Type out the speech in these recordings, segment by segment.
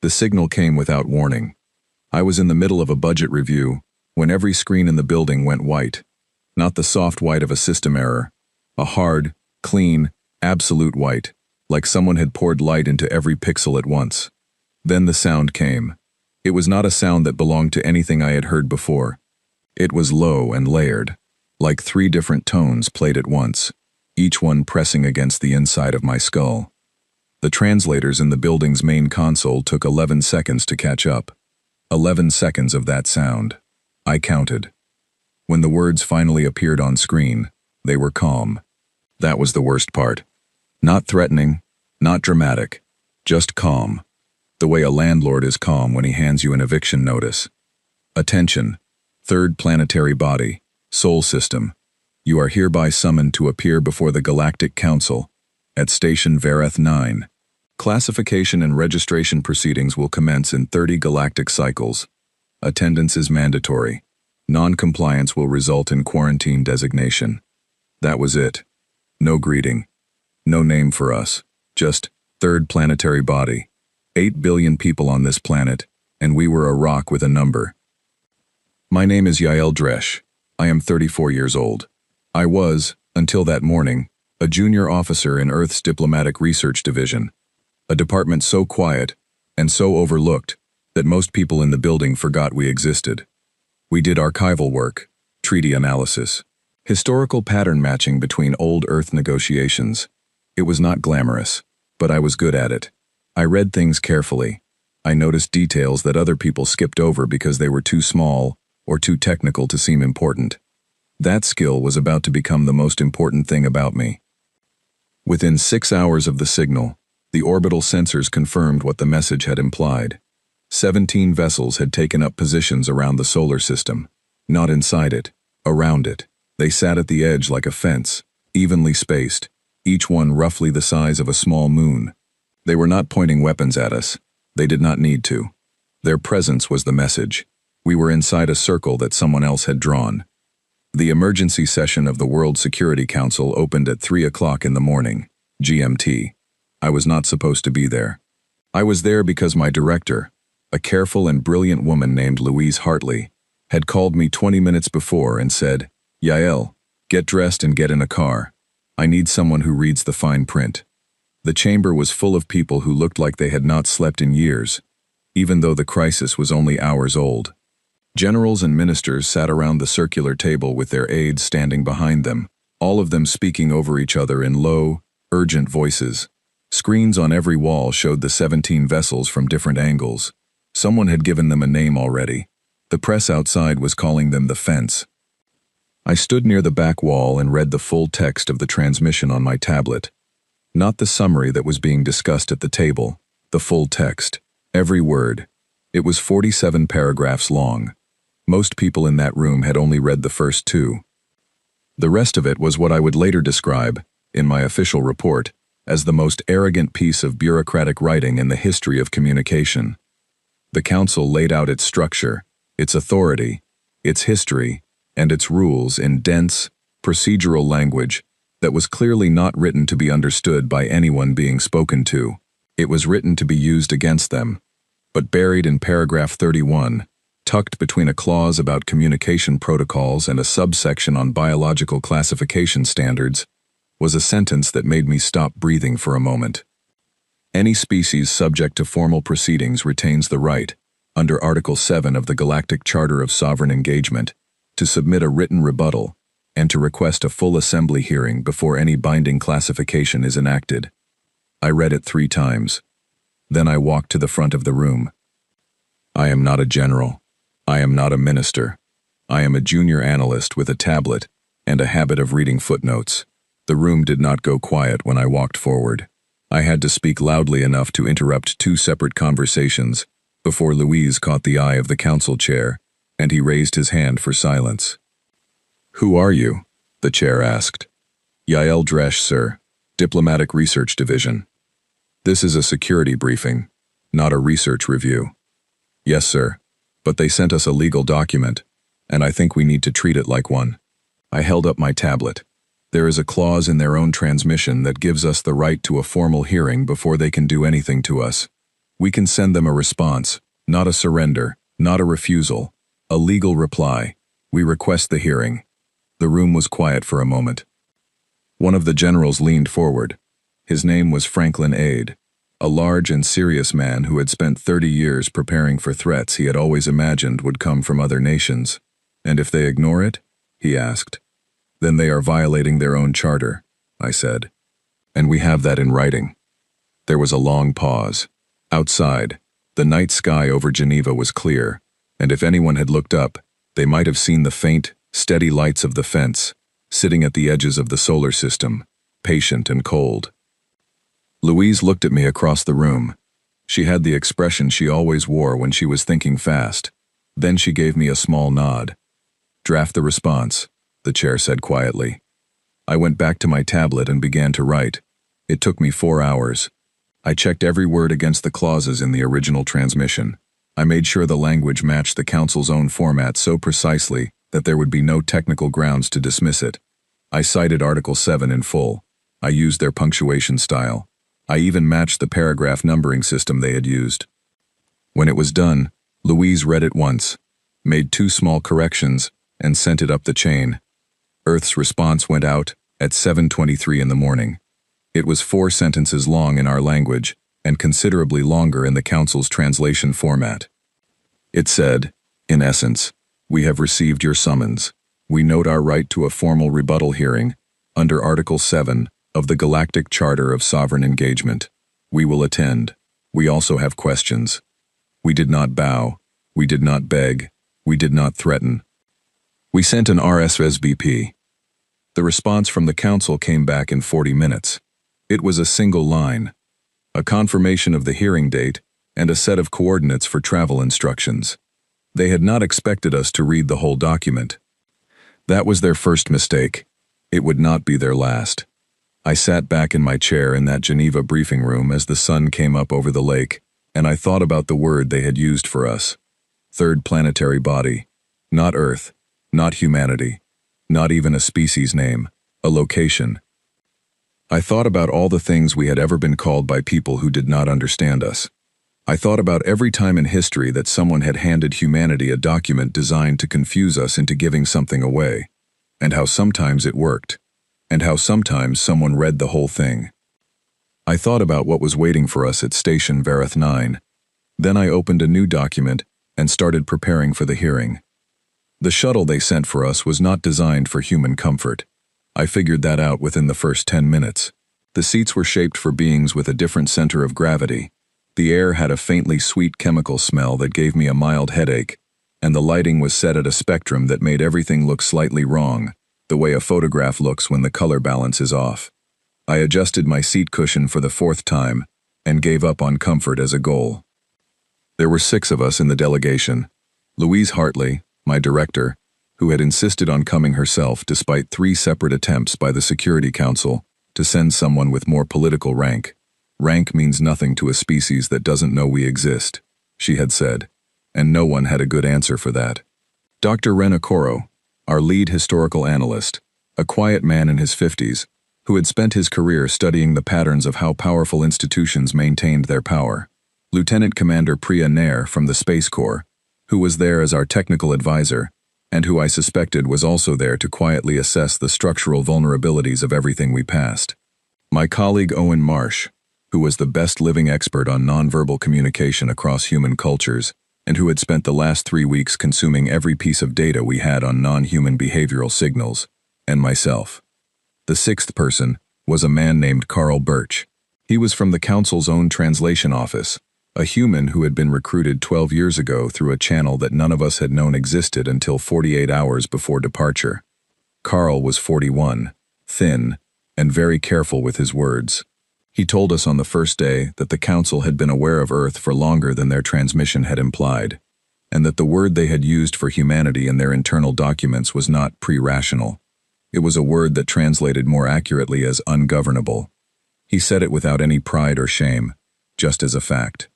The signal came without warning. I was in the middle of a budget review when every screen in the building went white. Not the soft white of a system error. A hard, clean, absolute white, like someone had poured light into every pixel at once. Then the sound came. It was not a sound that belonged to anything I had heard before. It was low and layered, like 3 different tones played at once, each one pressing against the inside of my skull. The translators in the building's main console took 11 seconds to catch up. 11 seconds of that sound. I counted. When the words finally appeared on screen, they were calm. That was the worst part. Not threatening, not dramatic, just calm. The way a landlord is calm when he hands you an eviction notice. Attention, third planetary body, Sol system. You are hereby summoned to appear before the Galactic Council at Station Vareth 9. Classification and registration proceedings will commence in 30 galactic cycles. Attendance is mandatory. Non-compliance will result in quarantine designation. That was it. No greeting. No name for us. Just third planetary body. 8 billion people on this planet, and we were a rock with a number. My name is Yael Dresch. I am 34 years old. I was, until that morning, a junior officer in Earth's Diplomatic Research Division, a department so quiet and so overlooked that most people in the building forgot we existed. We did archival work, treaty analysis, historical pattern matching between old Earth negotiations. It was not glamorous, but I was good at it. I read things carefully. I noticed details that other people skipped over because they were too small or too technical to seem important. That skill was about to become the most important thing about me. Within 6 hours of the signal, the orbital sensors confirmed what the message had implied. 17 vessels had taken up positions around the solar system. Not inside it, around it. They sat at the edge like a fence, evenly spaced, each one roughly the size of a small moon. They were not pointing weapons at us. They did not need to. Their presence was the message. We were inside a circle that someone else had drawn. The emergency session of the World Security Council opened at 3 o'clock in the morning, GMT. I was not supposed to be there. I was there because my director, a careful and brilliant woman named Louise Hartley, had called me 20 minutes before and said, "Yael, get dressed and get in a car. I need someone who reads the fine print." The chamber was full of people who looked like they had not slept in years, even though the crisis was only hours old. Generals and ministers sat around the circular table with their aides standing behind them, all of them speaking over each other in low, urgent voices. Screens on every wall showed the 17 vessels from different angles. Someone had given them a name already. The press outside was calling them the Fence. I stood near the back wall and read the full text of the transmission on my tablet. Not the summary that was being discussed at the table, the full text, every word. It was 47 paragraphs long. Most people in that room had only read the first 2. The rest of it was what I would later describe, in my official report, as the most arrogant piece of bureaucratic writing in the history of communication. The Council laid out its structure, its authority, its history, and its rules in dense, procedural language that was clearly not written to be understood by anyone being spoken to. It was written to be used against them. But buried in paragraph 31, tucked between a clause about communication protocols and a subsection on biological classification standards, was a sentence that made me stop breathing for a moment. Any species subject to formal proceedings retains the right, under Article 7 of the Galactic Charter of Sovereign Engagement, to submit a written rebuttal and to request a full assembly hearing before any binding classification is enacted. I read it 3 times. Then I walked to the front of the room. I am not a general. I am not a minister. I am a junior analyst with a tablet and a habit of reading footnotes. The room did not go quiet when I walked forward. I had to speak loudly enough to interrupt 2 separate conversations before Louise caught the eye of the council chair, and he raised his hand for silence. "Who are you?" the chair asked. "Yael Dresch, sir, Diplomatic Research Division. This is a security briefing, not a research review." "Yes, sir, but they sent us a legal document, and I think we need to treat it like one." I held up my tablet. There is a clause in their own transmission that gives us the right to a formal hearing before they can do anything to us. We can send them a response, not a surrender, not a refusal, a legal reply. We request the hearing." The room was quiet for a moment. One of the generals leaned forward. His name was Franklin Ade, a large and serious man who had spent 30 years preparing for threats he had always imagined would come from other nations. "And if they ignore it?" he asked. "Then they are violating their own charter," I said. "And we have that in writing." There was a long pause. Outside, the night sky over Geneva was clear, and if anyone had looked up, they might have seen the faint, steady lights of the fence, sitting at the edges of the solar system, patient and cold. Louise looked at me across the room. She had the expression she always wore when she was thinking fast. Then she gave me a small nod. "Draft the response," the chair said quietly. I went back to my tablet and began to write. It took me 4 hours. I checked every word against the clauses in the original transmission. I made sure the language matched the Council's own format so precisely that there would be no technical grounds to dismiss it. I cited Article 7 in full. I used their punctuation style. I even matched the paragraph numbering system they had used. When it was done, Louise read it once, made 2 small corrections, and sent it up the chain. Earth's response went out at 7:23 in the morning. It was 4 sentences long in our language, and considerably longer in the Council's translation format. It said, in essence, "We have received your summons. We note our right to a formal rebuttal hearing under Article 7 of the Galactic Charter of Sovereign Engagement. We will attend. We also have questions. We did not bow. We did not beg. We did not threaten." We sent an RSVP. The response from the Council came back in 40 minutes. It was a single line, a confirmation of the hearing date, and a set of coordinates for travel instructions. They had not expected us to read the whole document. That was their first mistake. It would not be their last. I sat back in my chair in that Geneva briefing room as the sun came up over the lake, and I thought about the word they had used for us. Third planetary body. Not Earth, not humanity, not even a species name, a location. I thought about all the things we had ever been called by people who did not understand us. I thought about every time in history that someone had handed humanity a document designed to confuse us into giving something away, and how sometimes it worked, and how sometimes someone read the whole thing. I thought about what was waiting for us at Station Vareth 9. Then I opened a new document and started preparing for the hearing. The shuttle they sent for us was not designed for human comfort. I figured that out within the first 10 minutes. The seats were shaped for beings with a different center of gravity. The air had a faintly sweet chemical smell that gave me a mild headache, and the lighting was set at a spectrum that made everything look slightly wrong, the way a photograph looks when the color balance is off. I adjusted my seat cushion for the 4th time and gave up on comfort as a goal. There were 6 of us in the delegation. Louise Hartley, my director, who had insisted on coming herself despite 3 separate attempts by the Security Council to send someone with more political rank. "Rank means nothing to a species that doesn't know we exist," she had said, and no one had a good answer for that. Dr. Ren Okoro, our lead historical analyst, a quiet man in his 50s, who had spent his career studying the patterns of how powerful institutions maintained their power. Lieutenant Commander Priya Nair from the Space Corps, who was there as our technical advisor, and who I suspected was also there to quietly assess the structural vulnerabilities of everything we passed. My colleague Owen Marsh, who was the best living expert on nonverbal communication across human cultures, and who had spent the last 3 weeks consuming every piece of data we had on non-human behavioral signals, and myself. The 6th person was a man named Carl Birch. He was from the Council's own translation office, a human who had been recruited 12 years ago through a channel that none of us had known existed until 48 hours before departure. Carl was 41, thin, and very careful with his words. He told us on the first day that the Council had been aware of Earth for longer than their transmission had implied, and that the word they had used for humanity in their internal documents was not pre-rational. It was a word that translated more accurately as ungovernable. He said it without any pride or shame, just as a fact.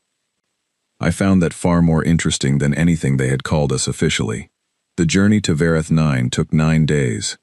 I found that far more interesting than anything they had called us officially. The journey to Vareth 9 took 9 days.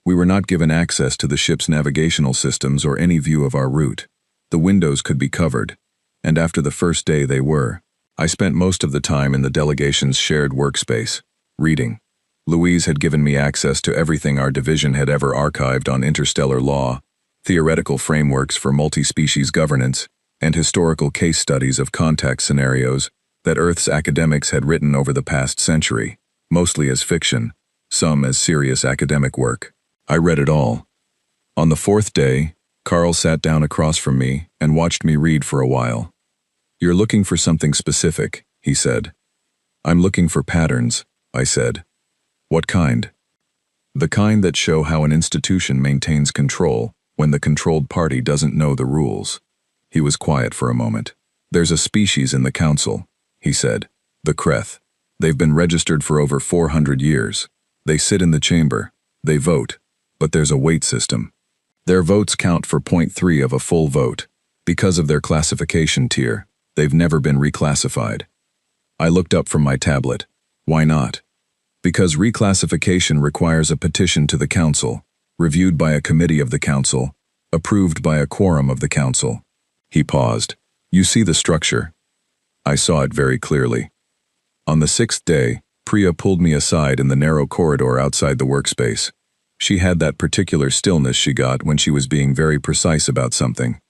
We were not given access to the ship's navigational systems or any view of our route. The windows could be covered. And after the first day they were. I spent most of the time in the delegation's shared workspace, reading. Louise had given me access to everything our division had ever archived on interstellar law, theoretical frameworks for multi-species governance, and historical case studies of contact scenarios that Earth's academics had written over the past century, mostly as fiction, some as serious academic work. I read it all. On the fourth day, Carl sat down across from me and watched me read for a while. "You're looking for something specific," he said. "I'm looking for patterns," I said. "What kind?" "The kind that show how an institution maintains control when the controlled party doesn't know the rules." He was quiet for a moment. "There's a species in the council," he said. "The Kreth. They've been registered for over 400 years. They sit in the chamber. They vote. But there's a weight system. Their votes count for 0.3 of a full vote. Because of their classification tier, they've never been reclassified." I looked up from my tablet. "Why not?" "Because reclassification requires a petition to the council, reviewed by a committee of the council, approved by a quorum of the council." He paused. "You see the structure?" I saw it very clearly. On the sixth day, Priya pulled me aside in the narrow corridor outside the workspace. She had that particular stillness she got when she was being very precise about something.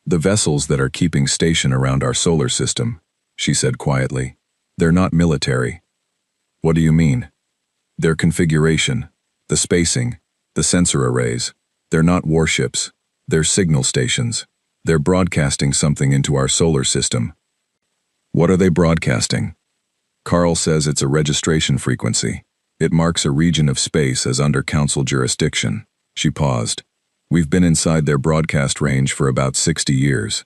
"The vessels that are keeping station around our solar system," she said quietly, "they're not military." "What do you mean?" "Their configuration, the spacing, the sensor arrays. They're not warships. They're signal stations. They're broadcasting something into our solar system." "What are they broadcasting?" "Carl says it's a registration frequency. It marks a region of space as under council jurisdiction." She paused. "We've been inside their broadcast range for about 60 years.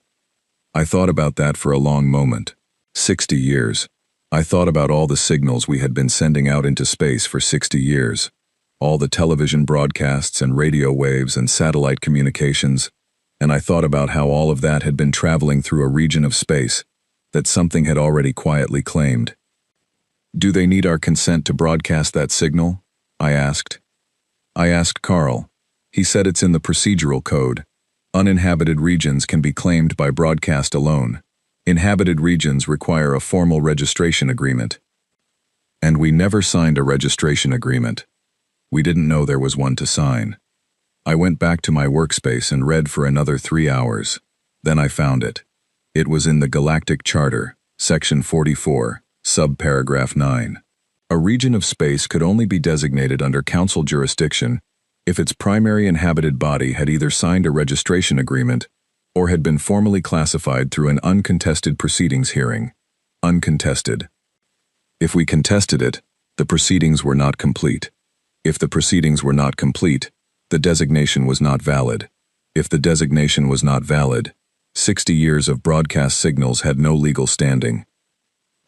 I thought about that for a long moment. 60 years. I thought about all the signals we had been sending out into space for 60 years. All the television broadcasts and radio waves and satellite communications, and I thought about how all of that had been traveling through a region of space that something had already quietly claimed. "Do they need our consent to broadcast that signal?" I asked. I asked Carl. He said it's in the procedural code. Uninhabited regions can be claimed by broadcast alone. Inhabited regions require a formal registration agreement. And we never signed a registration agreement. We didn't know there was one to sign. I went back to my workspace and read for another 3 hours. Then I found it. It was in the Galactic Charter, Section 44, Subparagraph 9. A region of space could only be designated under council jurisdiction if its primary inhabited body had either signed a registration agreement or had been formally classified through an uncontested proceedings hearing. Uncontested. If we contested it, the proceedings were not complete. If the proceedings were not complete, the designation was not valid. If the designation was not valid, 60 years of broadcast signals had no legal standing.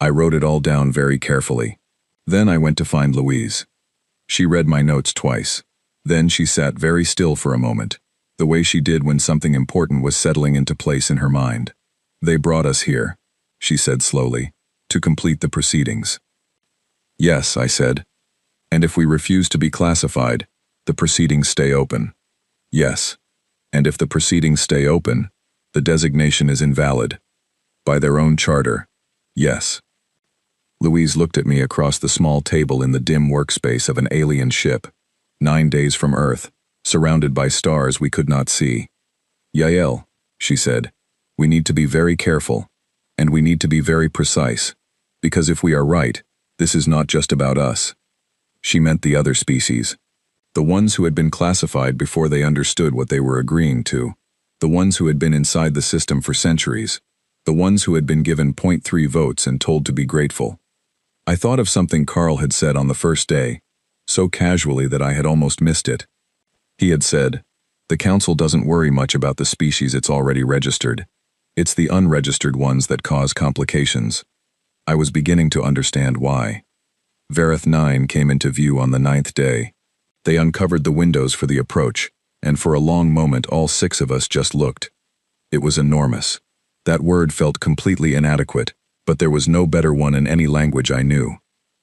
I wrote it all down very carefully. Then I went to find Louise. She read my notes twice. Then she sat very still for a moment, the way she did when something important was settling into place in her mind. "They brought us here," she said slowly, "to complete the proceedings." "Yes," I said. "And if we refuse to be classified, the proceedings stay open." "Yes. And if the proceedings stay open, the designation is invalid. By their own charter." "Yes." Louise looked at me across the small table in the dim workspace of an alien ship, 9 days from Earth, surrounded by stars we could not see. "Yael," she said, "we need to be very careful, and we need to be very precise, because if we are right, this is not just about us." She meant the other species. The ones who had been classified before they understood what they were agreeing to. The ones who had been inside the system for centuries. The ones who had been given 0.3 votes and told to be grateful. I thought of something Carl had said on the first day, so casually that I had almost missed it. He had said, "The council doesn't worry much about the species it's already registered. It's the unregistered ones that cause complications." I was beginning to understand why. Vareth 9 came into view on the 9th day. They uncovered the windows for the approach, and for a long moment all 6 of us just looked. It was enormous. That word felt completely inadequate, but there was no better one in any language I knew.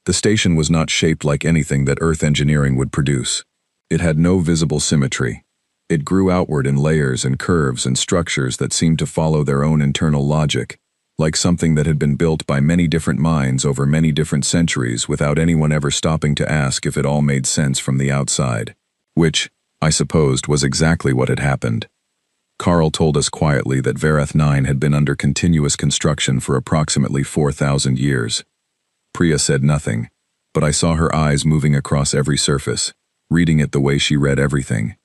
The station was not shaped like anything that Earth engineering would produce. It had no visible symmetry. It grew outward in layers and curves and structures that seemed to follow their own internal logic, like something that had been built by many different minds over many different centuries without anyone ever stopping to ask if it all made sense from the outside. Which, I supposed, was exactly what had happened. Carl told us quietly that Vareth 9 had been under continuous construction for approximately 4,000 years. Priya said nothing, but I saw her eyes moving across every surface, reading it the way she read everything.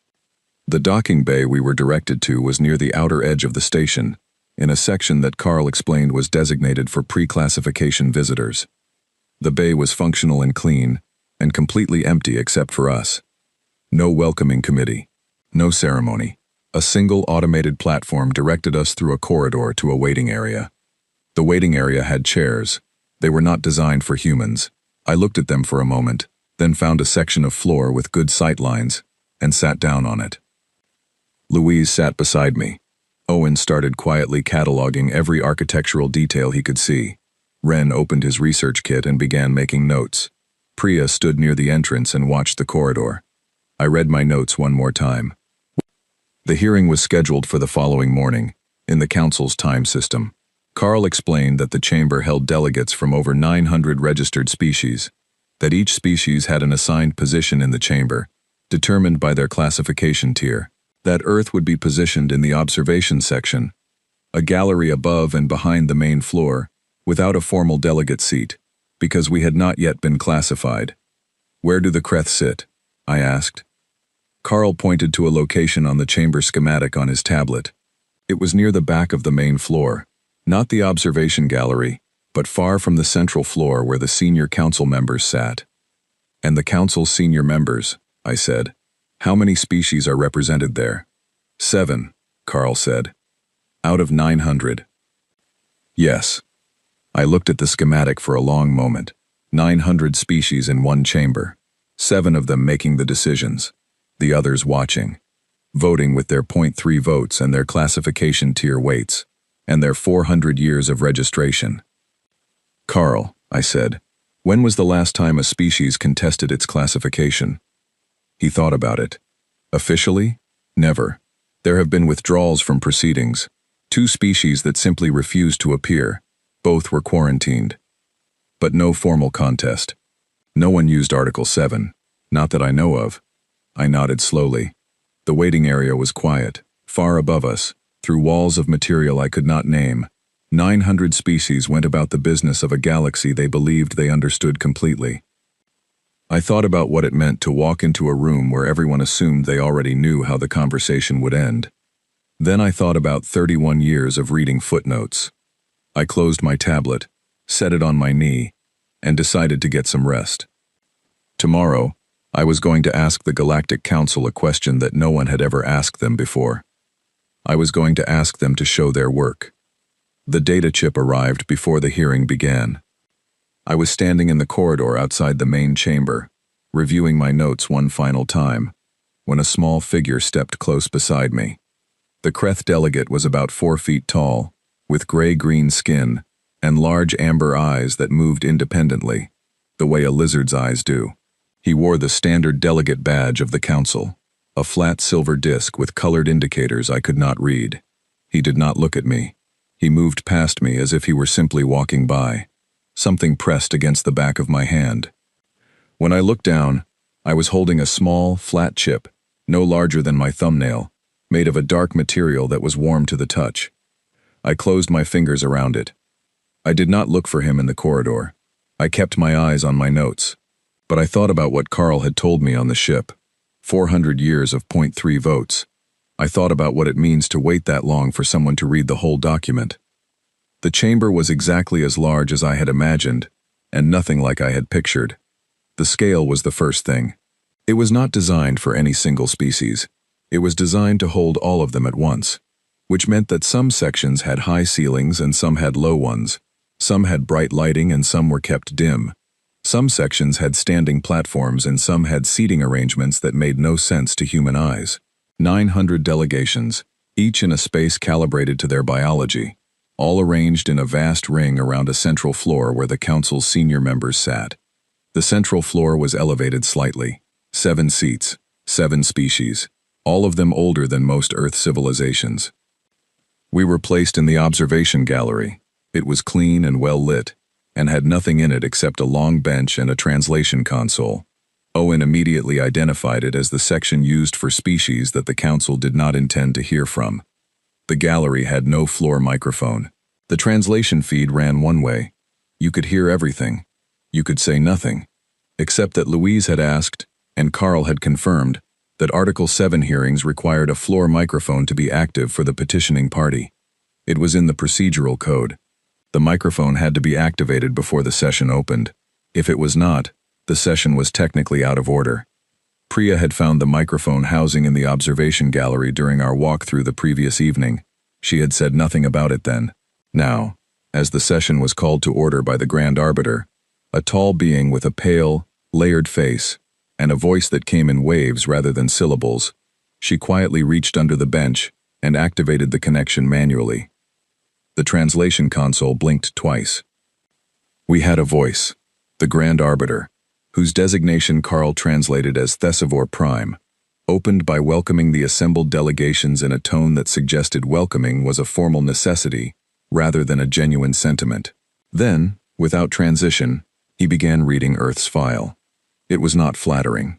The docking bay we were directed to was near the outer edge of the station, in a section that Carl explained was designated for pre-classification visitors. The bay was functional and clean, and completely empty except for us. No welcoming committee. No ceremony. A single automated platform directed us through a corridor to a waiting area. The waiting area had chairs. They were not designed for humans. I looked at them for a moment, then found a section of floor with good sight lines, and sat down on it. Louise sat beside me. Owen started quietly cataloging every architectural detail he could see. Ren opened his research kit and began making notes. Priya stood near the entrance and watched the corridor. I read my notes one more time. The hearing was scheduled for the following morning, in the council's time system. Carl explained that the chamber held delegates from over 900 registered species, that each species had an assigned position in the chamber, determined by their classification tier, that Earth would be positioned in the observation section, a gallery above and behind the main floor, without a formal delegate seat, because we had not yet been classified. Where do the Kreth sit? I asked. Carl pointed to a location on the chamber schematic on his tablet. It was near the back of the main floor, not the observation gallery, but far from the central floor where the senior council members sat. And the council's senior members, I said. How many species are represented there? 7, Carl said. Out of 900. Yes. I looked at the schematic for a long moment. 900 species in one chamber. 7 of them making the decisions. The others watching. Voting with their 0.3 votes and their classification tier weights. And their 400 years of registration. Carl, I said, when was the last time a species contested its classification? He thought about it. Officially? Never. There have been withdrawals from proceedings. 2 species that simply refused to appear. Both were quarantined. But no formal contest. No one used Article 7. Not that I know of. I nodded slowly. The waiting area was quiet, far above us, through walls of material I could not name. 900 species went about the business of a galaxy they believed they understood completely. I thought about what it meant to walk into a room where everyone assumed they already knew how the conversation would end. Then I thought about 31 years of reading footnotes. I closed my tablet, set it on my knee, and decided to get some rest. Tomorrow, I was going to ask the Galactic Council a question that no one had ever asked them before. I was going to ask them to show their work. The data chip arrived before the hearing began. I was standing in the corridor outside the main chamber, reviewing my notes one final time, when a small figure stepped close beside me. The Kreth delegate was about 4 feet tall, with gray-green skin, and large amber eyes that moved independently, the way a lizard's eyes do. He wore the standard delegate badge of the council, a flat silver disc with colored indicators I could not read. He did not look at me. He moved past me as if he were simply walking by. Something pressed against the back of my hand. When I looked down, I was holding a small, flat chip, no larger than my thumbnail, made of a dark material that was warm to the touch. I closed my fingers around it. I did not look for him in the corridor. I kept my eyes on my notes. But I thought about what Carl had told me on the ship. 400 years of 0.3 votes. I thought about what it means to wait that long for someone to read the whole document. The chamber was exactly as large as I had imagined, and nothing like I had pictured. The scale was the first thing. It was not designed for any single species. It was designed to hold all of them at once, which meant that some sections had high ceilings and some had low ones. Some had bright lighting and some were kept dim. Some sections had standing platforms and some had seating arrangements that made no sense to human eyes. 900 delegations, each in a space calibrated to their biology, all arranged in a vast ring around a central floor where the council's senior members sat. The central floor was elevated slightly. 7 seats, 7 species. all of them older than most Earth civilizations. We were placed in the observation gallery. It was clean and well lit, and had nothing in it except a long bench and a translation console. Owen immediately identified it as the section used for species that the Council did not intend to hear from. The gallery had no floor microphone. The translation feed ran one way. You could hear everything. You could say nothing, except that Louise had asked, and Carl had confirmed, that Article 7 hearings required a floor microphone to be active for the petitioning party. It was in the procedural code. The microphone had to be activated before the session opened. If it was not, the session was technically out of order. Priya had found the microphone housing in the observation gallery during our walk through the previous evening. She had said nothing about it then. Now, as the session was called to order by the Grand Arbiter, a tall being with a pale, layered face, and a voice that came in waves rather than syllables, she quietly reached under the bench and activated the connection manually. The translation console blinked twice. We had a voice, the Grand Arbiter, whose designation Carl translated as Thesivor Prime, opened by welcoming the assembled delegations in a tone that suggested welcoming was a formal necessity rather than a genuine sentiment. Then, without transition, he began reading Earth's file. It was not flattering.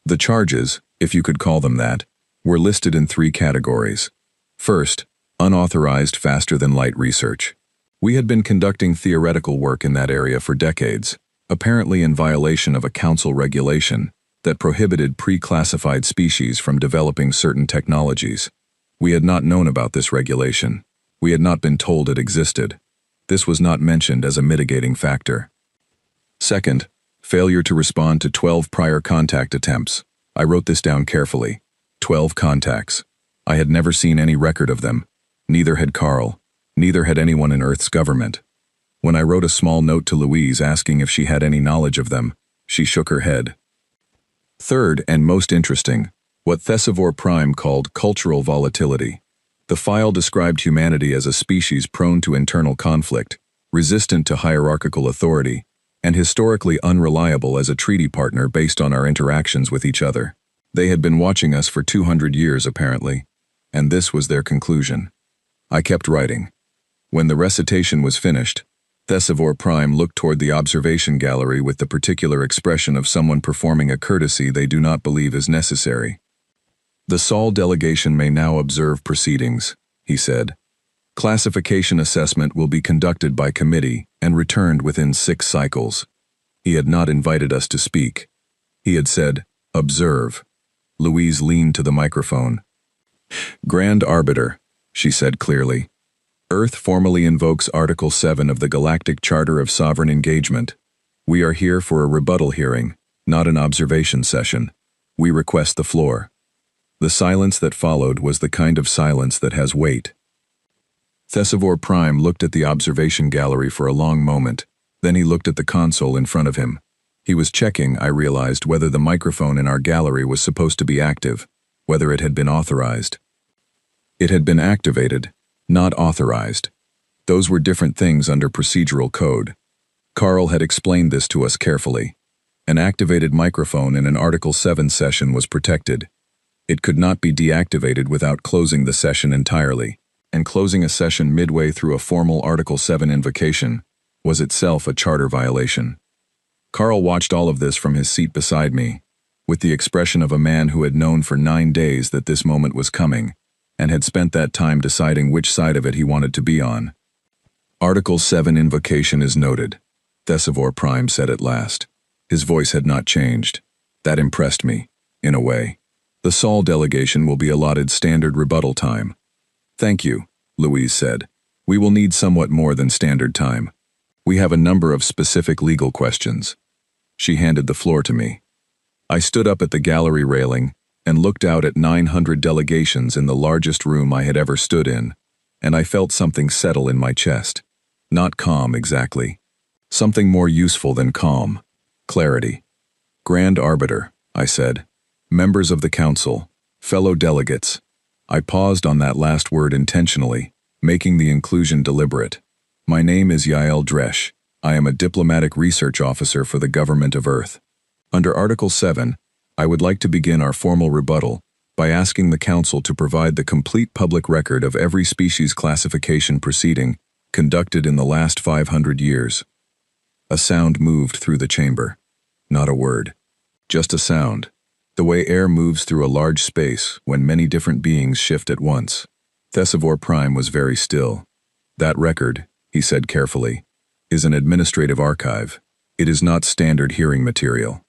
The charges, if you could call them that, were listed in 3 categories. First, unauthorized faster-than-light research. We had been conducting theoretical work in that area for decades, apparently in violation of a council regulation that prohibited pre-classified species from developing certain technologies. We had not known about this regulation. We had not been told it existed. This was not mentioned as a mitigating factor. Second, failure to respond to 12 prior contact attempts. I wrote this down carefully. 12 contacts. I had never seen any record of them. Neither had Carl. Neither had anyone in Earth's government. When I wrote a small note to Louise asking if she had any knowledge of them, she shook her head. Third, and most interesting, what Thesivor Prime called cultural volatility. The file described humanity as a species prone to internal conflict, resistant to hierarchical authority, and historically unreliable as a treaty partner based on our interactions with each other. They had been watching us for 200 years, apparently, and this was their conclusion. I kept writing. When the recitation was finished, Thesivor Prime looked toward the observation gallery with the particular expression of someone performing a courtesy they do not believe is necessary. The Sol delegation may now observe proceedings, he said. Classification assessment will be conducted by committee and returned within 6 cycles. He had not invited us to speak. He had said, observe. Louise leaned to the microphone. Grand Arbiter, she said clearly. Earth formally invokes Article 7 of the Galactic Charter of Sovereign Engagement. We are here for a rebuttal hearing, not an observation session. We request the floor. The silence that followed was the kind of silence that has weight. Thesivor Prime looked at the observation gallery for a long moment, then he looked at the console in front of him. He was checking, I realized, whether the microphone in our gallery was supposed to be active, whether it had been authorized. It had been activated, not authorized. Those were different things under procedural code. Carl had explained this to us carefully. An activated microphone in an Article 7 session was protected. It could not be deactivated without closing the session entirely, and closing a session midway through a formal Article 7 invocation was itself a charter violation. Carl watched all of this from his seat beside me, with the expression of a man who had known for 9 days that this moment was coming, and had spent that time deciding which side of it he wanted to be on. Article 7 invocation is noted, Thesivor Prime said at last. His voice had not changed. That impressed me, in a way. The Sol delegation will be allotted standard rebuttal time. Thank you, Louise said. We will need somewhat more than standard time. We have a number of specific legal questions. She handed the floor to me. I stood up at the gallery railing and looked out at 900 delegations in the largest room I had ever stood in, and I felt something settle in my chest. Not calm exactly. Something more useful than calm. Clarity. Grand Arbiter, I said. Members of the Council. Fellow delegates. I paused on that last word intentionally, making the inclusion deliberate. My name is Yael Dresch. I am a diplomatic research officer for the government of Earth. Under Article 7, I would like to begin our formal rebuttal by asking the Council to provide the complete public record of every species classification proceeding conducted in the last 500 years. A sound moved through the chamber. Not a word. Just a sound. The way air moves through a large space when many different beings shift at once. Thesivor Prime was very still. That record, he said carefully, is an administrative archive. It is not standard hearing material.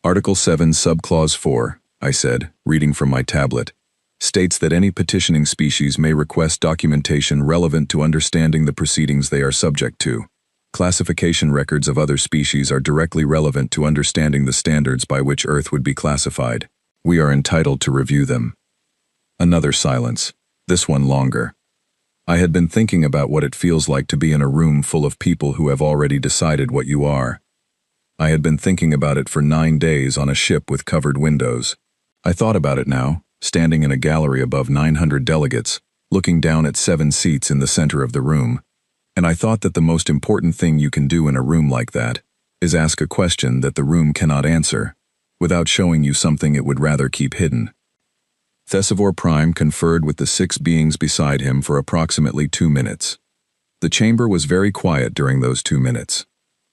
Article 7, Subclause 4, I said, reading from my tablet, states that any petitioning species may request documentation relevant to understanding the proceedings they are subject to. Classification records of other species are directly relevant to understanding the standards by which Earth would be classified. We are entitled to review them. Another silence, this one longer. I had been thinking about what it feels like to be in a room full of people who have already decided what you are. I had been thinking about it for 9 days on a ship with covered windows. I thought about it now, standing in a gallery above 900 delegates, looking down at 7 seats in the center of the room. And I thought that the most important thing you can do in a room like that is ask a question that the room cannot answer, without showing you something it would rather keep hidden. Thesivor Prime conferred with the 6 beings beside him for approximately 2 minutes. The chamber was very quiet during those 2 minutes.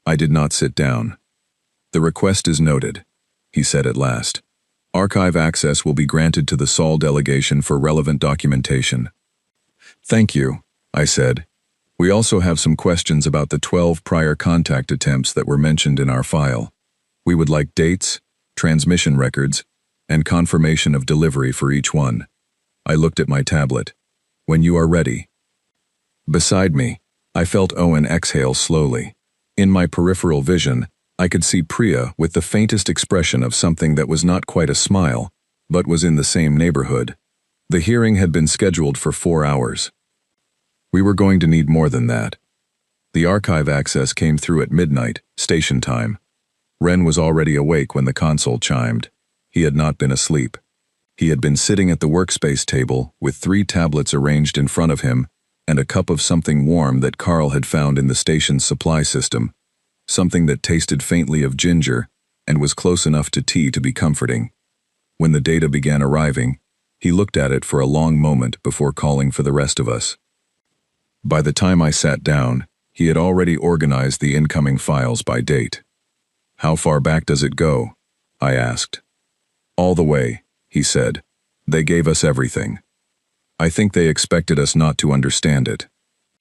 I did not sit down. The request is noted, he said at last. Archive access will be granted to the Sol delegation for relevant documentation. Thank you, I said. We also have some questions about the 12 prior contact attempts that were mentioned in our file. We would like dates, transmission records, and confirmation of delivery for each one. I looked at my tablet. When you are ready. Beside me, I felt Owen exhale slowly. In my peripheral vision, I could see Priya with the faintest expression of something that was not quite a smile, but was in the same neighborhood. The hearing had been scheduled for 4 hours. We were going to need more than that. The archive access came through at midnight, station time. Ren was already awake when the console chimed. He had not been asleep. He had been sitting at the workspace table with 3 tablets arranged in front of him and a cup of something warm that Carl had found in the station's supply system, something that tasted faintly of ginger and was close enough to tea to be comforting. When the data began arriving, he looked at it for a long moment before calling for the rest of us. By the time I sat down, he had already organized the incoming files by date. How far back does it go? I asked. All the way, he said. They gave us everything. I think they expected us not to understand it.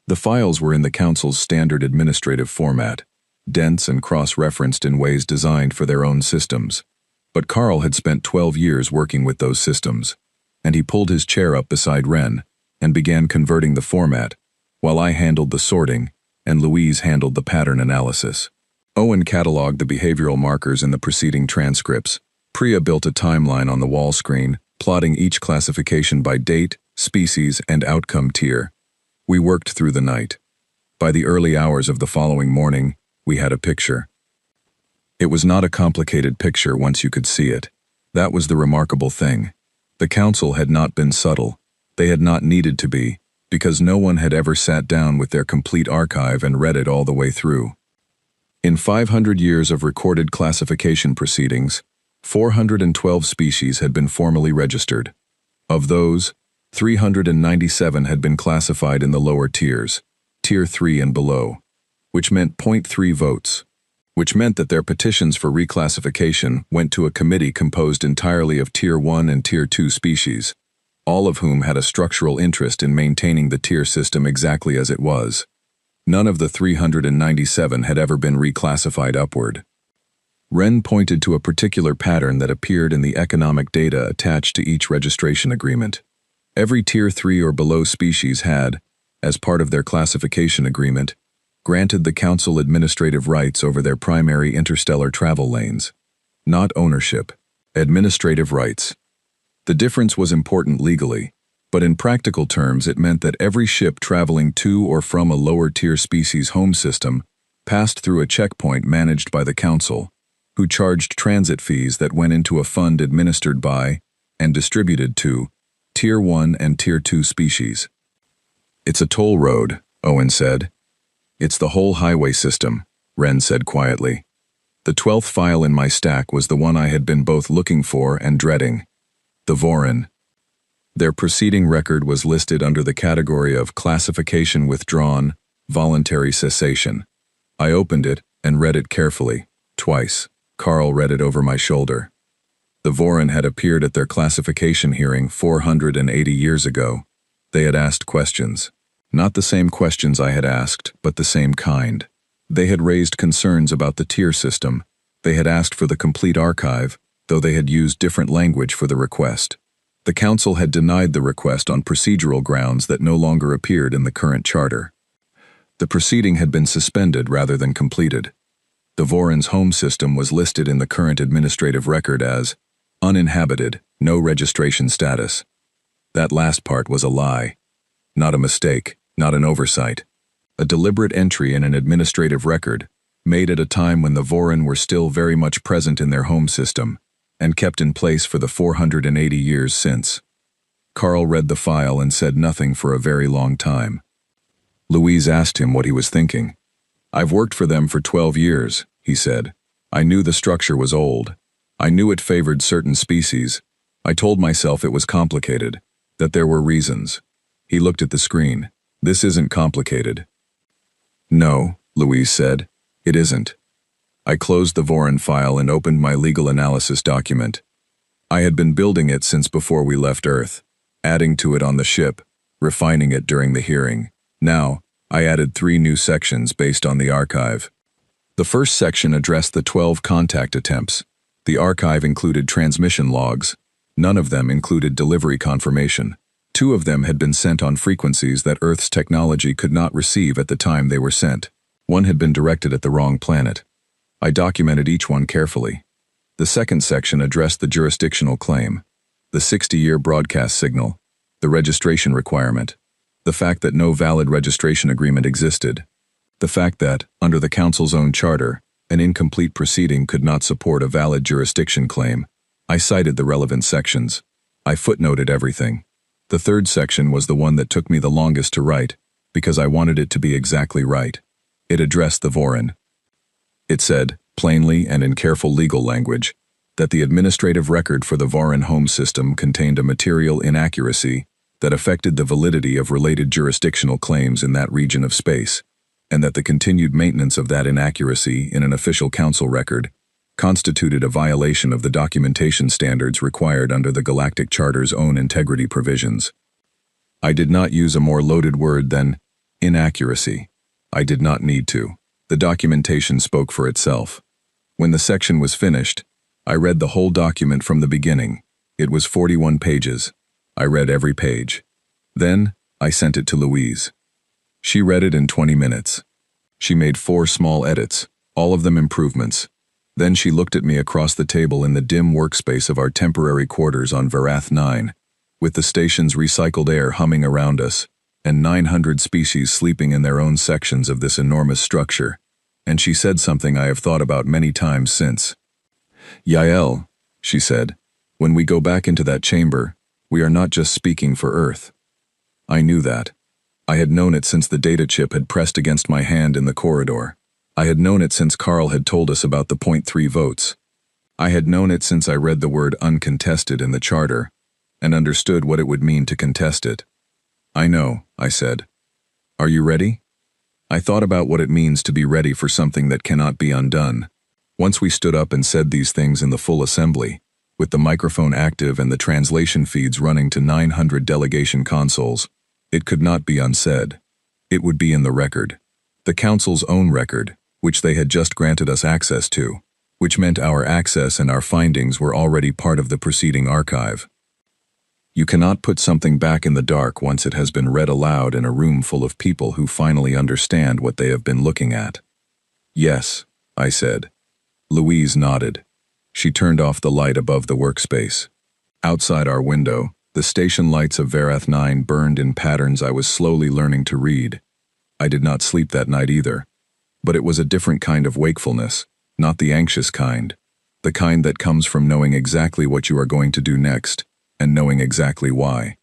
The files were in the Council's standard administrative format, dense and cross-referenced in ways designed for their own systems. But Carl had spent 12 years working with those systems, and he pulled his chair up beside Ren and began converting the format, while I handled the sorting and Louise handled the pattern analysis. Owen cataloged the behavioral markers in the preceding transcripts. Priya built a timeline on the wall screen, plotting each classification by date, species, and outcome tier. We worked through the night. By the early hours of the following morning, we had a picture. It was not a complicated picture once you could see it. That was the remarkable thing. The Council had not been subtle. They had not needed to be, because no one had ever sat down with their complete archive and read it all the way through. In 500 years of recorded classification proceedings, 412 species had been formally registered. Of those, 397 had been classified in the lower tiers, Tier 3 and below, which meant 0.3 votes, which meant that their petitions for reclassification went to a committee composed entirely of Tier 1 and Tier 2 species, all of whom had a structural interest in maintaining the tier system exactly as it was. None of the 397 had ever been reclassified upward. Ren pointed to a particular pattern that appeared in the economic data attached to each registration agreement. Every Tier 3 or below species had, as part of their classification agreement, granted the Council administrative rights over their primary interstellar travel lanes. Not ownership, administrative rights. The difference was important legally, but in practical terms it meant that every ship traveling to or from a lower-tier species home system passed through a checkpoint managed by the Council, who charged transit fees that went into a fund administered by and distributed to Tier 1 and Tier 2 species. It's a toll road, Owen said. It's the whole highway system, Ren said quietly. The 12th file in my stack was the one I had been both looking for and dreading. The Vorin. Their proceeding record was listed under the category of Classification Withdrawn, Voluntary Cessation. I opened it and read it carefully, twice. Carl read it over my shoulder. The Vorin had appeared at their classification hearing 480 years ago. They had asked questions. Not the same questions I had asked, but the same kind. They had raised concerns about the tier system. They had asked for the complete archive, though they had used different language for the request. The council had denied the request on procedural grounds that no longer appeared in the current charter. The proceeding had been suspended rather than completed. The Vorin's home system was listed in the current administrative record as uninhabited, no registration status. That last part was a lie. Not a mistake, not an oversight. A deliberate entry in an administrative record, made at a time when the Vorin were still very much present in their home system, and kept in place for the 480 years since. Carl read the file and said nothing for a very long time. Louise asked him what he was thinking. "I've worked for them for 12 years, he said. I knew the structure was old. I knew it favored certain species. I told myself it was complicated, that there were reasons." He looked at the screen. "This isn't complicated." "No," Louise said, "it isn't." I closed the Vorin file and opened my legal analysis document. I had been building it since before we left Earth, adding to it on the ship, refining it during the hearing. Now, I added 3 new sections based on the archive. The first section addressed the 12 contact attempts. The archive included transmission logs. None of them included delivery confirmation. 2 of them had been sent on frequencies that Earth's technology could not receive at the time they were sent. 1 had been directed at the wrong planet. I documented each one carefully. The second section addressed the jurisdictional claim, the 60-year broadcast signal, the registration requirement, the fact that no valid registration agreement existed, the fact that, under the Council's own charter, an incomplete proceeding could not support a valid jurisdiction claim. I cited the relevant sections. I footnoted everything. The third section was the one that took me the longest to write, because I wanted it to be exactly right. It addressed the Vorin. It said, plainly and in careful legal language, that the administrative record for the Vorin home system contained a material inaccuracy that affected the validity of related jurisdictional claims in that region of space, and that the continued maintenance of that inaccuracy in an official council record constituted a violation of the documentation standards required under the Galactic Charter's own integrity provisions. I did not use a more loaded word than inaccuracy. I did not need to. The documentation spoke for itself. When the section was finished, I read the whole document from the beginning. It was 41 pages. I read every page. Then, I sent it to Louise. She read it in 20 minutes. She made 4 small edits, all of them improvements. Then she looked at me across the table in the dim workspace of our temporary quarters on Varath 9, with the station's recycled air humming around us, and 900 species sleeping in their own sections of this enormous structure, and she said something I have thought about many times since. "Yael," she said, "when we go back into that chamber, we are not just speaking for Earth." I knew that. I had known it since the data chip had pressed against my hand in the corridor. I had known it since Carl had told us about the 0.3 votes. I had known it since I read the word uncontested in the charter, and understood what it would mean to contest it. "I know," I said. "Are you ready?" I thought about what it means to be ready for something that cannot be undone. Once we stood up and said these things in the full assembly, with the microphone active and the translation feeds running to 900 delegation consoles, it could not be unsaid. It would be in the record. The Council's own record, which they had just granted us access to, which meant our access and our findings were already part of the proceeding archive. You cannot put something back in the dark once it has been read aloud in a room full of people who finally understand what they have been looking at. "Yes," I said. Louise nodded. She turned off the light above the workspace. Outside our window, the station lights of Varath 9 burned in patterns I was slowly learning to read. I did not sleep that night either. But it was a different kind of wakefulness, not the anxious kind, the kind that comes from knowing exactly what you are going to do next, and knowing exactly why.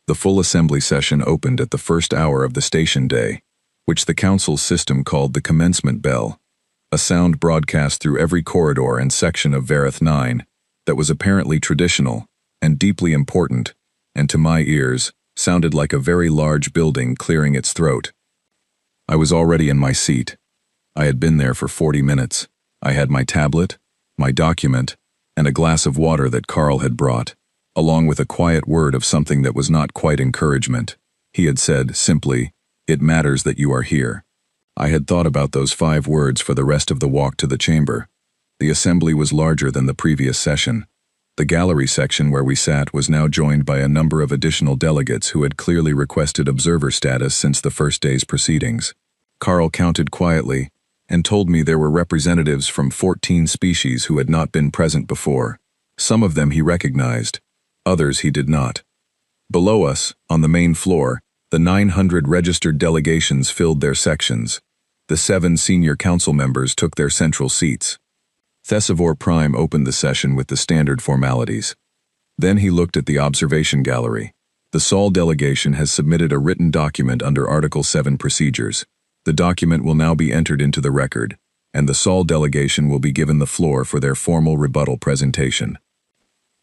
The full assembly session opened at the first hour of the station day, which the Council's system called the commencement bell, a sound broadcast through every corridor and section of Varath 9 that was apparently traditional, and deeply important, and to my ears, sounded like a very large building clearing its throat. I was already in my seat. I had been there for 40 minutes. I had my tablet, my document, and a glass of water that Carl had brought, along with a quiet word of something that was not quite encouragement. He had said, simply, "It matters that you are here." I had thought about those 5 words for the rest of the walk to the chamber. The assembly was larger than the previous session. The gallery section where we sat was now joined by a number of additional delegates who had clearly requested observer status since the first day's proceedings. Carl counted quietly and told me there were representatives from 14 species who had not been present before. Some of them he recognized, others he did not. Below us, on the main floor, the 900 registered delegations filled their sections. The 7 senior council members took their central seats. Thesivor Prime opened the session with the standard formalities. Then he looked at the observation gallery. The Sol delegation has submitted a written document under Article 7 procedures. The document will now be entered into the record, and the Sol delegation will be given the floor for their formal rebuttal presentation.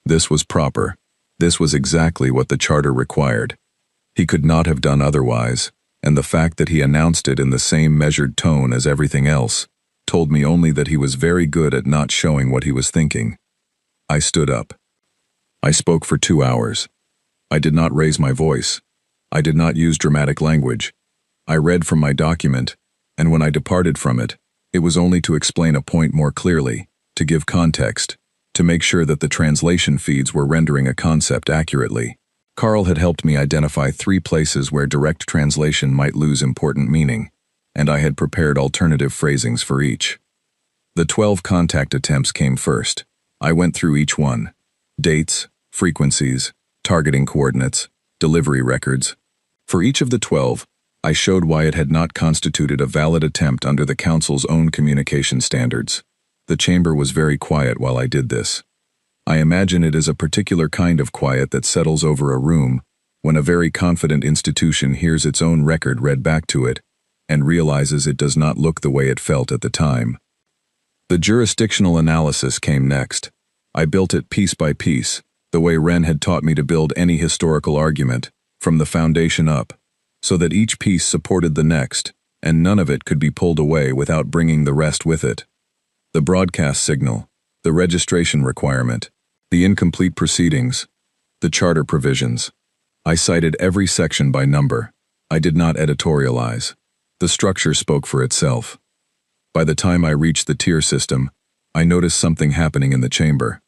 This was proper. This was exactly what the charter required. He could not have done otherwise, and the fact that he announced it in the same measured tone as everything else told me only that he was very good at not showing what he was thinking. I stood up. I spoke for 2 hours. I did not raise my voice. I did not use dramatic language. I read from my document, and when I departed from it, it was only to explain a point more clearly, to give context, to make sure that the translation feeds were rendering a concept accurately. Carl had helped me identify 3 places where direct translation might lose important meaning, and I had prepared alternative phrasings for each. The 12 contact attempts came first. I went through each one. Dates, frequencies, targeting coordinates, delivery records. For each of the 12, I showed why it had not constituted a valid attempt under the Council's own communication standards. The chamber was very quiet while I did this. I imagine it is a particular kind of quiet that settles over a room when a very confident institution hears its own record read back to it and realizes it does not look the way it felt at the time. The jurisdictional analysis came next. I built it piece by piece, the way Ren had taught me to build any historical argument, from the foundation up, so that each piece supported the next, and none of it could be pulled away without bringing the rest with it. The broadcast signal, the registration requirement, the incomplete proceedings, the charter provisions. I cited every section by number. I did not editorialize. The structure spoke for itself. By the time I reached the tier system, I noticed something happening in the chamber.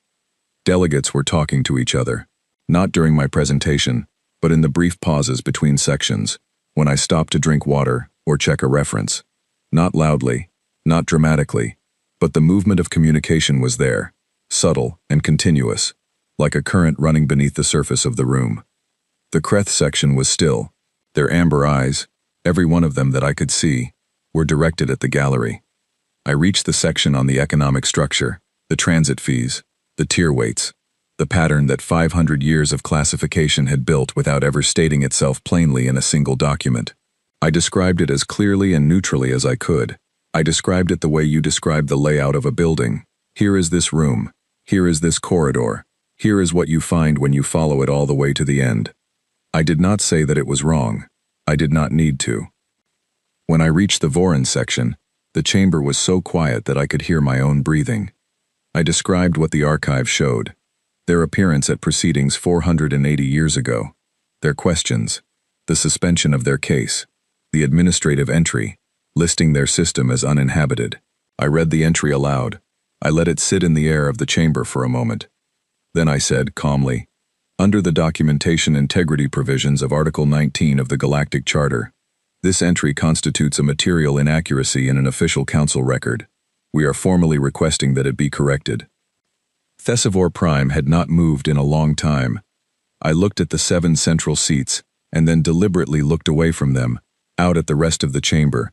Delegates were talking to each other, not during my presentation, but in the brief pauses between sections, when I stopped to drink water or check a reference. Not loudly, not dramatically, but the movement of communication was there, subtle and continuous, like a current running beneath the surface of the room. The Kreth section was still. Their amber eyes, every one of them that I could see, were directed at the gallery. I reached the section on the economic structure, the transit fees, the tier weights, the pattern that 500 years of classification had built without ever stating itself plainly in a single document. I described it as clearly and neutrally as I could. I described it the way you describe the layout of a building. Here is this room. Here is this corridor. Here is what you find when you follow it all the way to the end. I did not say that it was wrong. I did not need to. When I reached the Vorin section, the chamber was so quiet that I could hear my own breathing. I described what the archive showed. Their appearance at proceedings 480 years ago. Their questions. The suspension of their case. The administrative entry, listing their system as uninhabited. I read the entry aloud. I let it sit in the air of the chamber for a moment. Then I said, calmly, under the documentation integrity provisions of Article 19 of the Galactic Charter, this entry constitutes a material inaccuracy in an official council record. We are formally requesting that it be corrected. Thesivor Prime had not moved in a long time. I looked at the 7 central seats and then deliberately looked away from them, out at the rest of the chamber,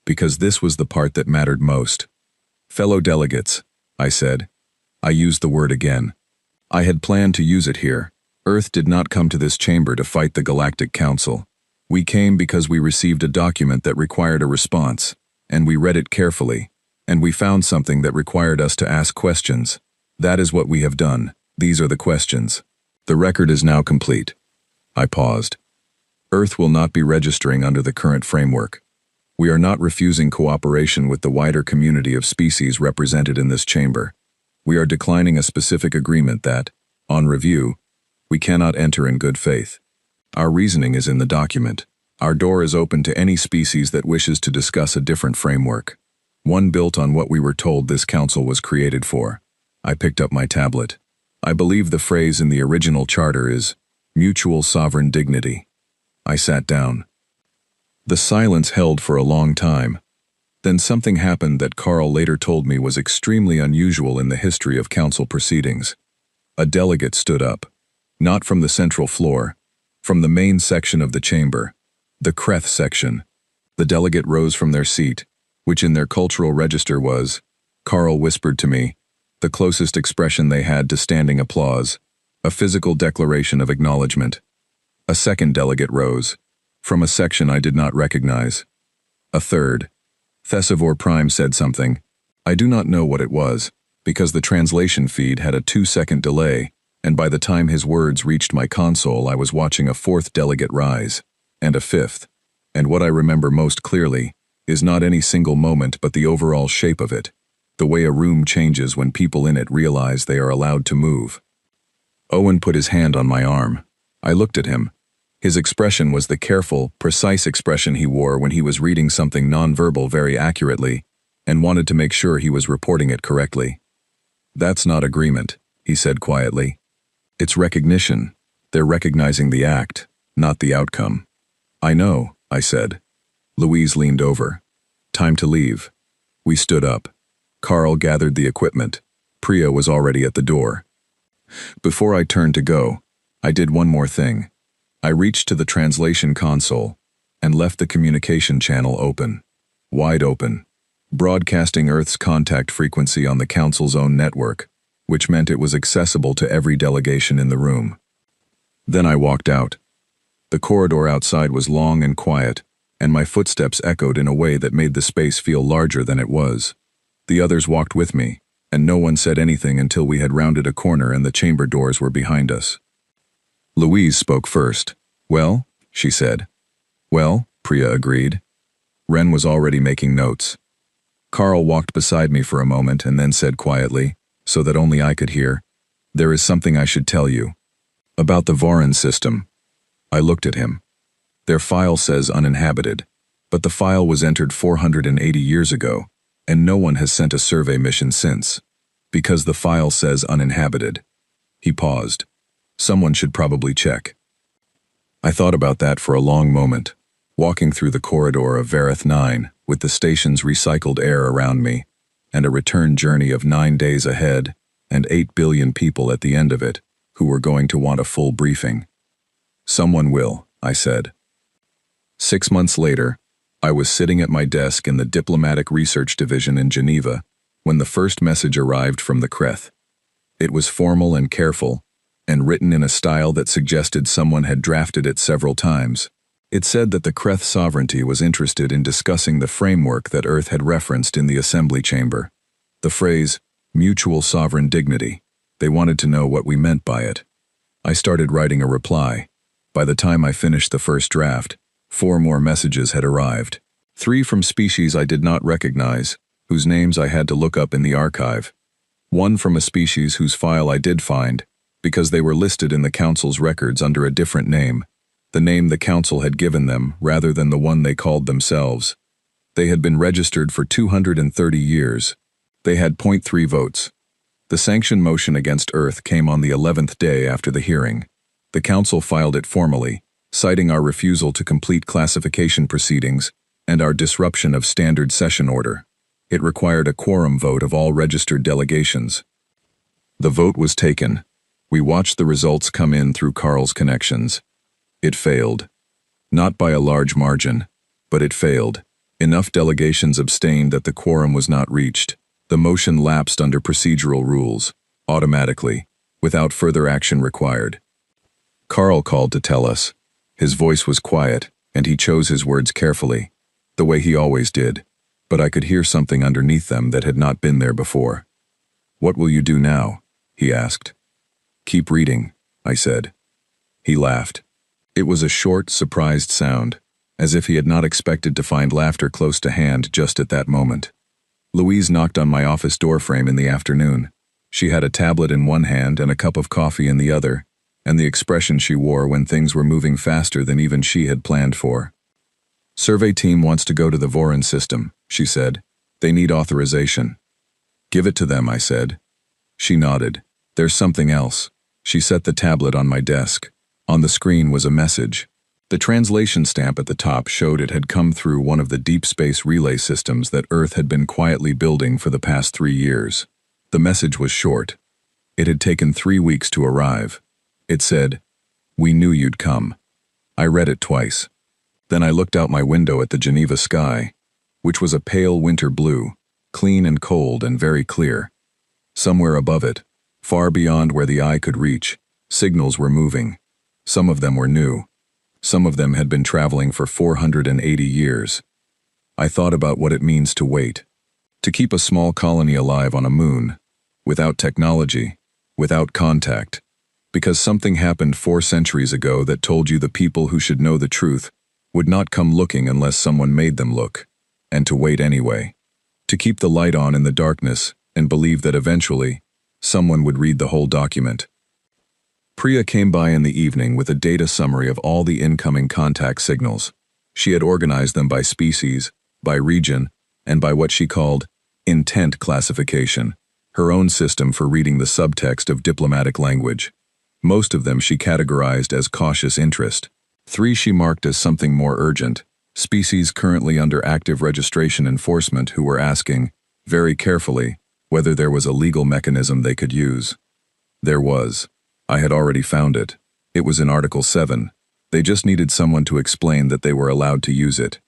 because this was the part that mattered most. Fellow delegates, I said. I used the word again. I had planned to use it here. Earth did not come to this chamber to fight the Galactic Council. We came because we received a document that required a response, and we read it carefully, and we found something that required us to ask questions. That is what we have done. These are the questions. The record is now complete. I paused. Earth will not be registering under the current framework. We are not refusing cooperation with the wider community of species represented in this chamber. We are declining a specific agreement that, on review, we cannot enter in good faith. Our reasoning is in the document. Our door is open to any species that wishes to discuss a different framework, one built on what we were told this council was created for. I picked up my tablet. I believe the phrase in the original charter is mutual sovereign dignity. I sat down. The silence held for a long time. Then something happened that Carl later told me was extremely unusual in the history of council proceedings. A delegate stood up. Not from the central floor, from the main section of the chamber, the Kreth section. The delegate rose from their seat, which in their cultural register was, Carl whispered to me, the closest expression they had to standing applause, a physical declaration of acknowledgement. A second delegate rose, from a section I did not recognize. A third. Thesivor Prime said something. I do not know what it was, because the translation feed had a 2-second delay, and by the time his words reached my console I was watching a fourth delegate rise, and a fifth, and what I remember most clearly is not any single moment but the overall shape of it, the way a room changes when people in it realize they are allowed to move. Owen put his hand on my arm. I looked at him. His expression was the careful, precise expression he wore when he was reading something nonverbal very accurately and wanted to make sure he was reporting it correctly. That's not agreement, he said quietly. It's recognition. They're recognizing the act, not the outcome. I know, I said. Louise leaned over. Time to leave. We stood up. Carl gathered the equipment. Priya was already at the door. Before I turned to go, I did one more thing. I reached to the translation console and left the communication channel open, wide open, broadcasting Earth's contact frequency on the Council's own network, which meant it was accessible to every delegation in the room. Then I walked out. The corridor outside was long and quiet, and my footsteps echoed in a way that made the space feel larger than it was. The others walked with me, and no one said anything until we had rounded a corner and the chamber doors were behind us. Louise spoke first. Well, she said. Well, Priya agreed. Ren was already making notes. Carl walked beside me for a moment and then said quietly, so that only I could hear, there is something I should tell you. About the Voran system. I looked at him. Their file says uninhabited, but the file was entered 480 years ago, and no one has sent a survey mission since, because the file says uninhabited. He paused. Someone should probably check. I thought about that for a long moment, walking through the corridor of Vareth 9 with the station's recycled air around me, and a return journey of 9 days ahead, and 8 billion people at the end of it, who were going to want a full briefing. Someone will, I said. 6 months later, I was sitting at my desk in the Diplomatic Research Division in Geneva when the first message arrived from the Kreth. It was formal and careful, and written in a style that suggested someone had drafted it several times. It said that the Kreth sovereignty was interested in discussing the framework that Earth had referenced in the assembly chamber. The phrase, mutual sovereign dignity. They wanted to know what we meant by it. I started writing a reply. By the time I finished the first draft, 4 more messages had arrived. 3 from species I did not recognize, whose names I had to look up in the archive. 1 from a species whose file I did find, because they were listed in the Council's records under a different name, the name the Council had given them rather than the one they called themselves. They had been registered for 230 years. They had 0.3 votes. The sanction motion against Earth came on the 11th day after the hearing. The Council filed it formally, citing our refusal to complete classification proceedings and our disruption of standard session order. It required a quorum vote of all registered delegations. The vote was taken. We watched the results come in through Carl's connections. It failed. Not by a large margin, but it failed. Enough delegations abstained that the quorum was not reached. The motion lapsed under procedural rules, automatically, without further action required. Carl called to tell us. His voice was quiet, and he chose his words carefully, the way he always did, but I could hear something underneath them that had not been there before. What will you do now? He asked. Keep reading, I said. He laughed. It was a short, surprised sound, as if he had not expected to find laughter close to hand just at that moment. Louise knocked on my office doorframe in the afternoon. She had a tablet in one hand and a cup of coffee in the other, and the expression she wore when things were moving faster than even she had planned for. "Survey team wants to go to the Voron system," she said. "They need authorization." "Give it to them," I said. She nodded. "There's something else." She set the tablet on my desk. On the screen was a message. The translation stamp at the top showed it had come through one of the deep space relay systems that Earth had been quietly building for the past 3 years. The message was short. It had taken 3 weeks to arrive. It said, "We knew you'd come." I read it twice. Then I looked out my window at the Geneva sky, which was a pale winter blue, clean and cold and very clear. Somewhere above it, far beyond where the eye could reach, signals were moving. Some of them were new. Some of them had been traveling for 480 years. I thought about what it means to wait. To keep a small colony alive on a moon, without technology, without contact, because something happened 4 centuries ago that told you the people who should know the truth would not come looking unless someone made them look, and to wait anyway. To keep the light on in the darkness and believe that eventually, someone would read the whole document. Priya came by in the evening with a data summary of all the incoming contact signals. She had organized them by species, by region, and by what she called intent classification, her own system for reading the subtext of diplomatic language. Most of them she categorized as cautious interest. 3 she marked as something more urgent, species currently under active registration enforcement who were asking, very carefully, whether there was a legal mechanism they could use. There was. I had already found it. It was in Article 7. They just needed someone to explain that they were allowed to use it.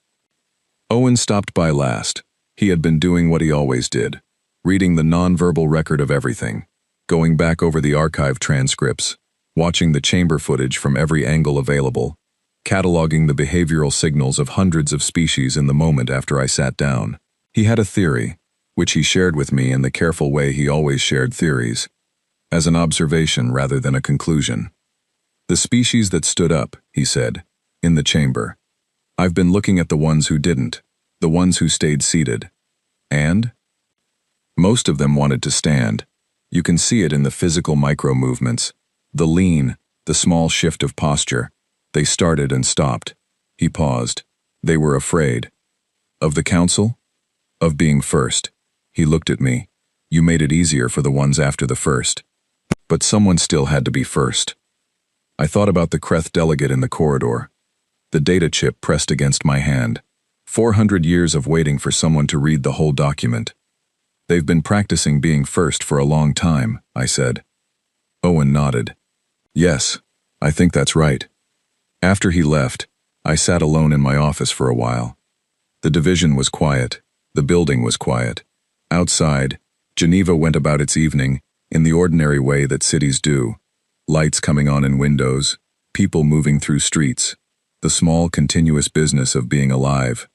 Owen stopped by last. He had been doing what he always did, reading the nonverbal record of everything, going back over the archive transcripts, watching the chamber footage from every angle available, cataloging the behavioral signals of hundreds of species in the moment after I sat down. He had a theory, which he shared with me in the careful way he always shared theories, as an observation rather than a conclusion. The species that stood up, he said, in the chamber. I've been looking at the ones who didn't, the ones who stayed seated. And? Most of them wanted to stand. You can see it in the physical micro-movements, the lean, the small shift of posture. They started and stopped. He paused. They were afraid. Of the council? Of being first. He looked at me. You made it easier for the ones after the first. But someone still had to be first. I thought about the Kreth delegate in the corridor. The data chip pressed against my hand. 400 years of waiting for someone to read the whole document. They've been practicing being first for a long time, I said. Owen nodded. Yes, I think that's right. After he left, I sat alone in my office for a while. The division was quiet. The building was quiet. Outside, Geneva went about its evening in the ordinary way that cities do. Lights coming on in windows, people moving through streets, the small continuous business of being alive.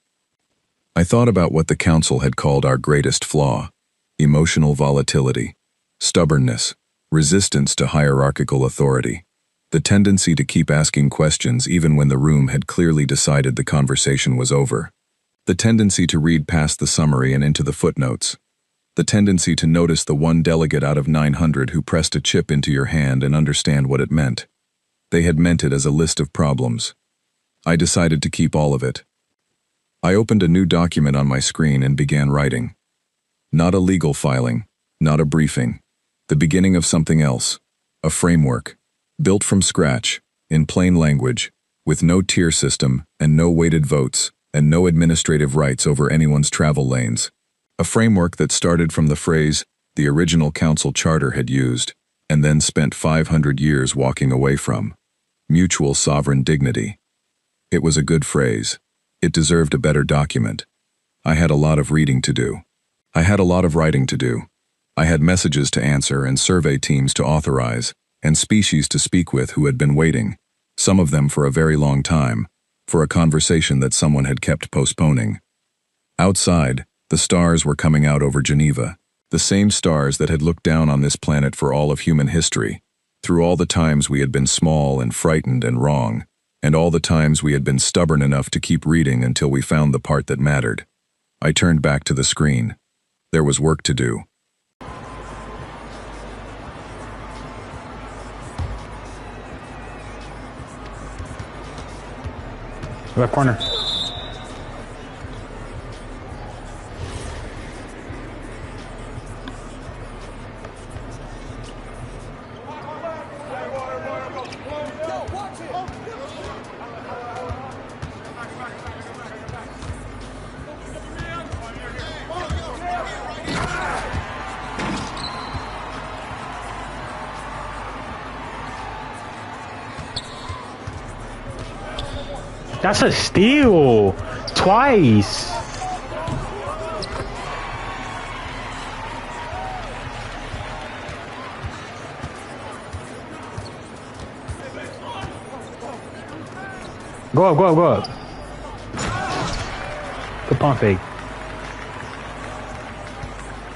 I thought about what the council had called our greatest flaw: emotional volatility, stubbornness, resistance to hierarchical authority, the tendency to keep asking questions even when the room had clearly decided the conversation was over, the tendency to read past the summary and into the footnotes, the tendency to notice the one delegate out of 900 who pressed a chip into your hand and understand what it meant. They had meant it as a list of problems. I decided to keep all of it. I opened a new document on my screen and began writing. Not a legal filing, not a briefing. The beginning of something else. A framework. Built from scratch, in plain language, with no tier system and no weighted votes and no administrative rights over anyone's travel lanes. A framework that started from the phrase the original council charter had used, and then spent 500 years walking away from. Mutual sovereign dignity. It was a good phrase. It deserved a better document. I had a lot of reading to do. I had a lot of writing to do. I had messages to answer and survey teams to authorize, and species to speak with who had been waiting, some of them for a very long time, for a conversation that someone had kept postponing. Outside, the stars were coming out over Geneva, the same stars that had looked down on this planet for all of human history. Through all the times we had been small and frightened and wrong, and all the times we had been stubborn enough to keep reading until we found the part that mattered. I turned back to the screen. There was work to do. Left corner. That's a steal! Twice! Go up, go up, go up. Good pump fake.